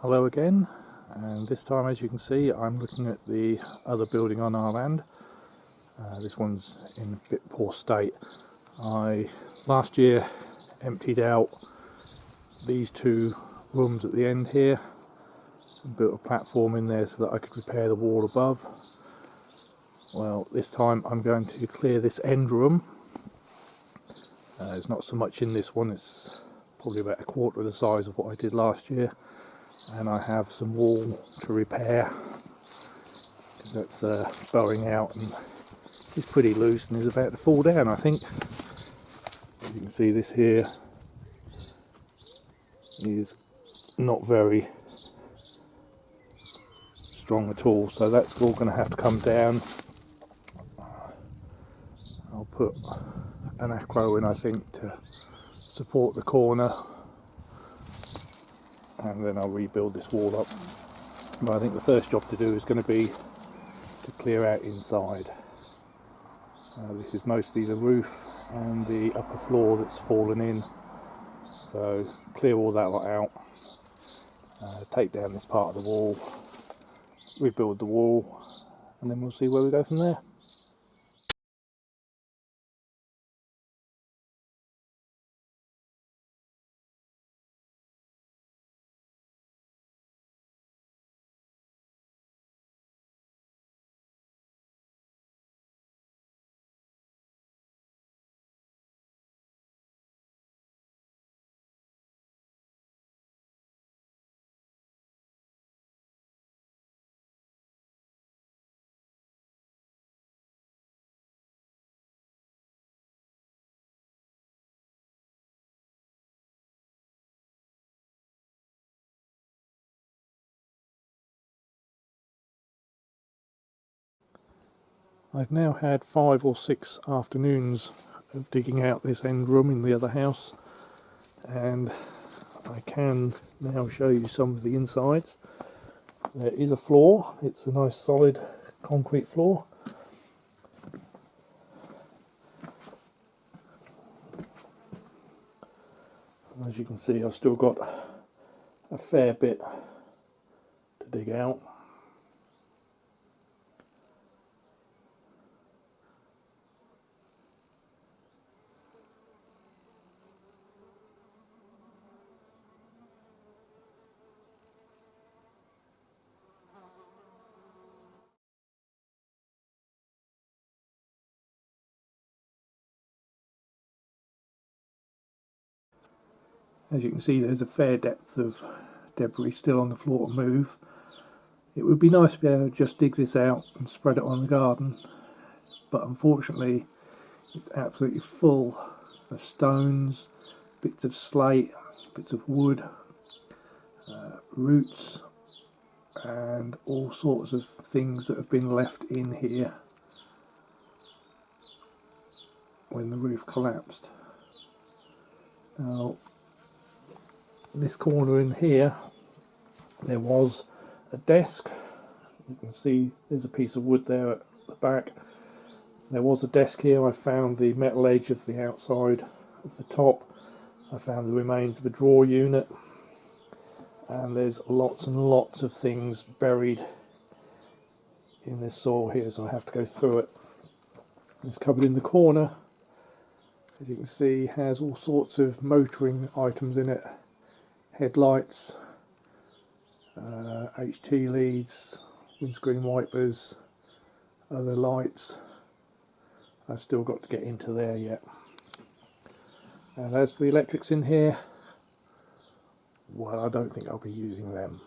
Hello again, and this time, as you can see, I'm looking at the other building on our land. This one's in a bit poor state. I last year emptied out these two rooms at the end here and built a platform in there so that I could repair the wall above. Well, this time I'm going to clear this end room. There's not so much in this one, it's probably about a quarter of the size of what I did last year. And I have some wall to repair because that's bowing out and it's pretty loose and is about to fall down, I think. As you can see, this here is not very strong at all, so that's all going to have to come down. I'll put an acro in, I think, to support the corner, and then I'll rebuild this wall up. But I think the first job to do is going to be to clear out inside. This is mostly the roof and the upper floor that's fallen in, so clear all that lot out, take down this part of the wall, rebuild the wall, and then we'll see where we go from there. I've now had 5 or 6 afternoons of digging out this end room in the other house, and I can now show you some of the insides. There is a floor, it's a nice solid concrete floor. And as you can see, I've still got a fair bit to dig out. As you can see, there's a fair depth of debris still on the floor to move. It would be nice to be able to just dig this out and spread it on the garden, but unfortunately it's absolutely full of stones, bits of slate, bits of wood, roots, and all sorts of things that have been left in here when the roof collapsed. Now, this corner in here, there was a desk. You can see there's a piece of wood there at the back. There was a desk here. I found the metal edge of the outside of the top. I found the remains of a drawer unit, and there's lots and lots of things buried in this soil here, so I have to go through it. This cupboard in the corner, as you can see, has all sorts of motoring items in it. Headlights, HT leads, windscreen wipers, other lights. I've still got to get into there yet. And as for the electrics in here, well, I don't think I'll be using them.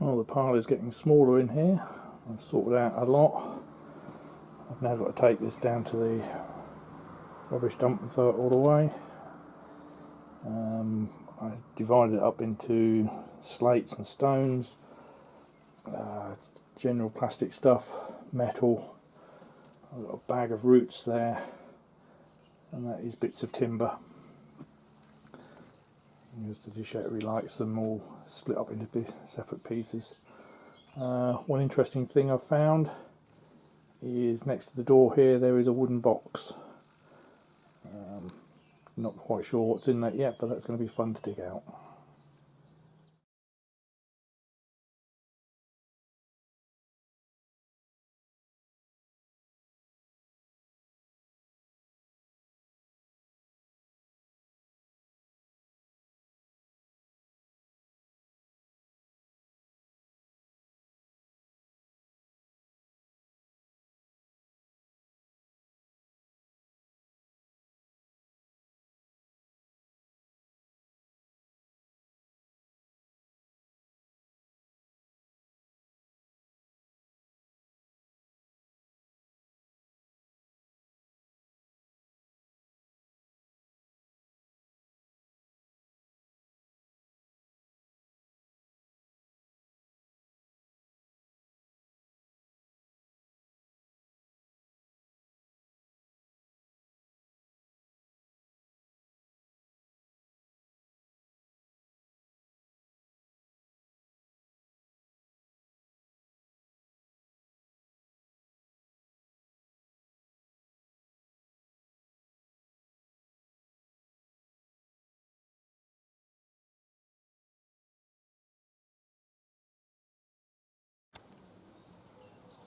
Well, the pile is getting smaller in here. I've sorted out a lot. I've now got to take this down to the rubbish dump and throw it all away. I divided it up into slates and stones, general plastic stuff, metal. I've got a bag of roots there, and that is bits of timber. As the dish out really likes them all split up into separate pieces. One interesting thing I've found is next to the door here there is a wooden box. Not quite sure what's in that yet, but that's going to be fun to dig out.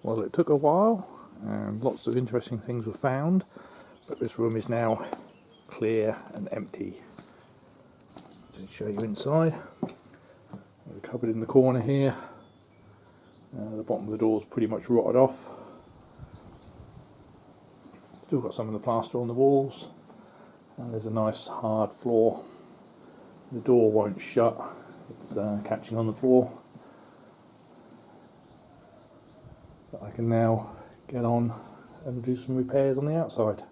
Well, it took a while and lots of interesting things were found, but this room is now clear and empty. I'll show you inside. There's a cupboard in the corner here. The bottom of the door is pretty much rotted off. Still got some of the plaster on the walls, and there's a nice hard floor. The door won't shut, it's catching on the floor. So I can now get on and do some repairs on the outside.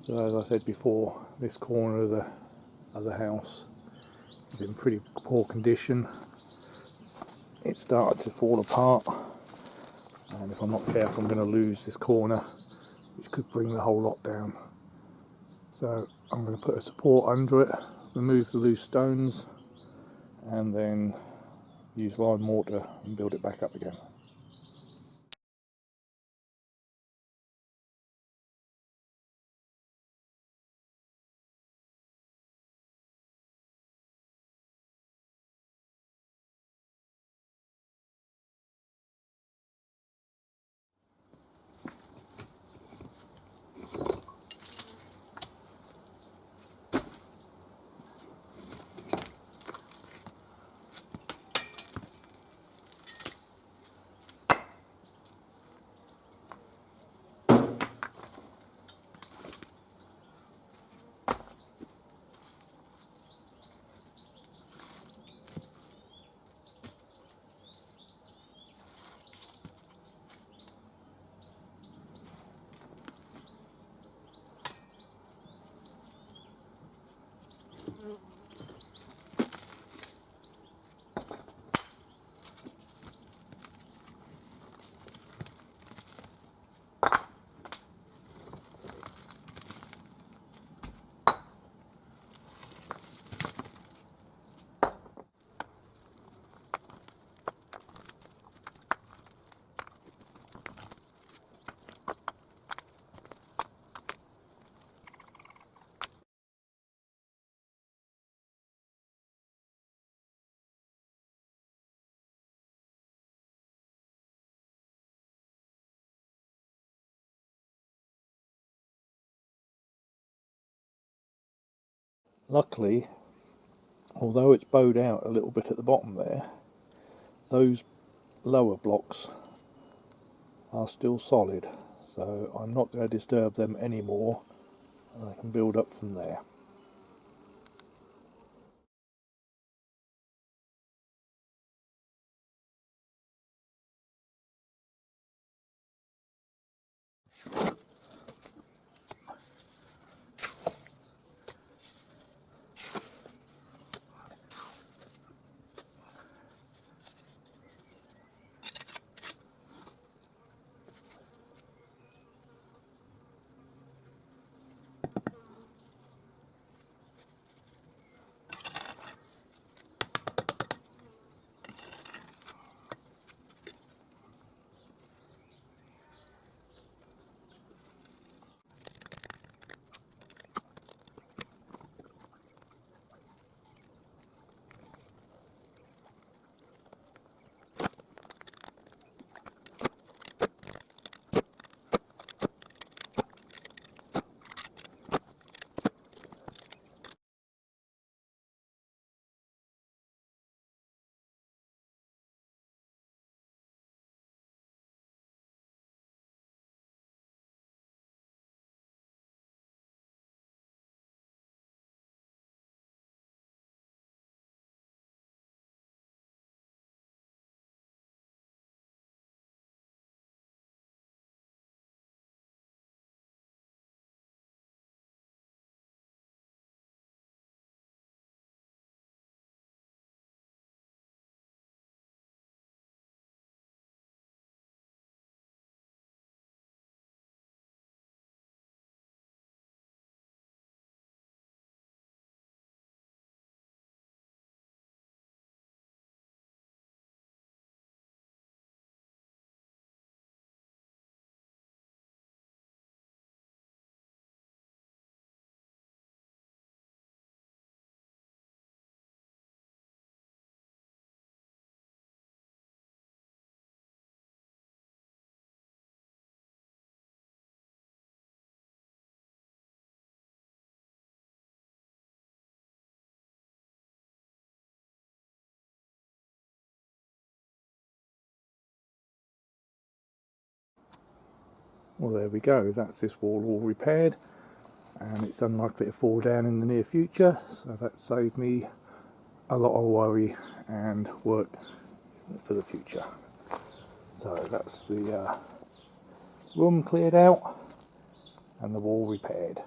So as I said before, this corner of the house is in pretty poor condition. It started to fall apart, and if I'm not careful I'm going to lose this corner, which could bring the whole lot down. So I'm going to put a support under it, remove the loose stones, and then use lime mortar and build it back up again. Luckily, although it's bowed out a little bit at the bottom there, those lower blocks are still solid, so I'm not going to disturb them anymore, and I can build up from there. Well, there we go, that's this wall all repaired, and it's unlikely to fall down in the near future, so that saved me a lot of worry and work for the future. So that's the room cleared out and the wall repaired.